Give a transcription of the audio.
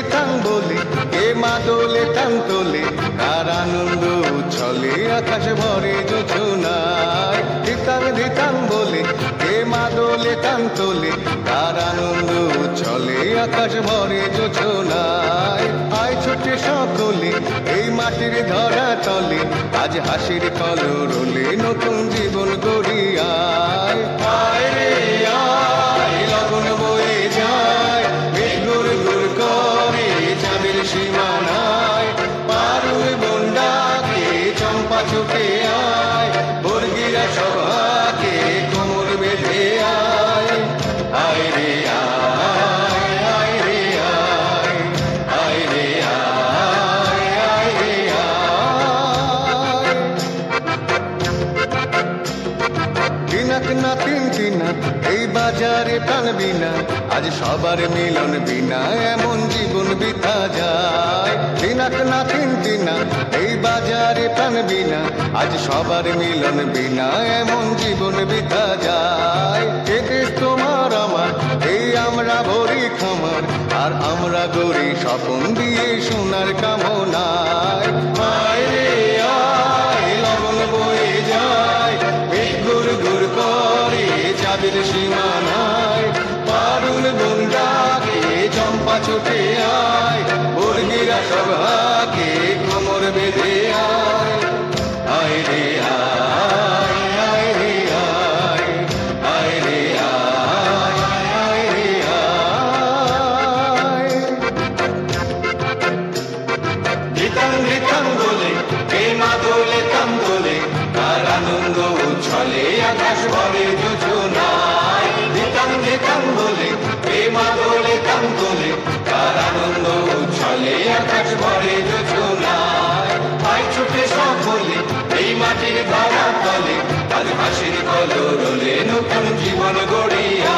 ধিতাং বলে কে মা দোলে টান তোলে, তার আনন্দ উচ্ছলে আকাশ ভরে যোজনায়। ধিতাং বলে কে মা দোলে টান তোলে, তার আনন্দ উচ্ছলে আকাশ ভরে যোজনায়। আয় ছুটে সকলে এই মাটির ধরা তলে, আজ হাসির কলরলে নতুন জীবন গড়ি আয়। আয় রে আয়, লগন বয়ে যায়, মেঘ গুড় গুড় করে চাঁদের সীমানায়। পারুই বন্ডাকে চম্পা ছুটে আয়, বর্গিরা সভাকে কোমর বেঁধে আয়। আয় রে আয়, আয় রে আয়, আয় রে আয়, আয় রে আয়। দিনাক না তিন দিনা এই বাজারে প্রাণ বিনা, আজ সবার মিলন বিনা এমন জীবন বিতা যায়। দিনাক না তিন দিনা এই বাজারে প্রাণ বিনা, আজ সবার মিলন বিনা এমন জীবন বিতা যায়। এ দেশ তোমার আমার, এই আমরা ভরি খামার, আর আমরা গড়ি স্বপন দিয়ে সোনার কামনায়। আয় রে আয়, লগন বয়ে যায়, মেঘ গুড় গুড় করে চাঁদের সীমানায়। পারুল বন্ডাকে চম্পা ছুটে আয়, বর্গিরা সভাকে কোমর বেঁধে আয়। আয় রে আয়, আয় রে আয়, আয় রে আয়, আয় রে আয়। ধিতাং বলে কে মা দোলে টান তোলে, তার আনন্দ উচ্ছলে আকাশ ভরে যোজনায়। ধিতাং বলে কে মা দোলে টান তোলে, তার আনন্দ উচ্ছলে আকাশ ভরে যোজনায়। আয় ছুটে সকলে এই মাটির ধরা তলে, আজ হাসির কলরলে নতুন জীবন গড়িয়া।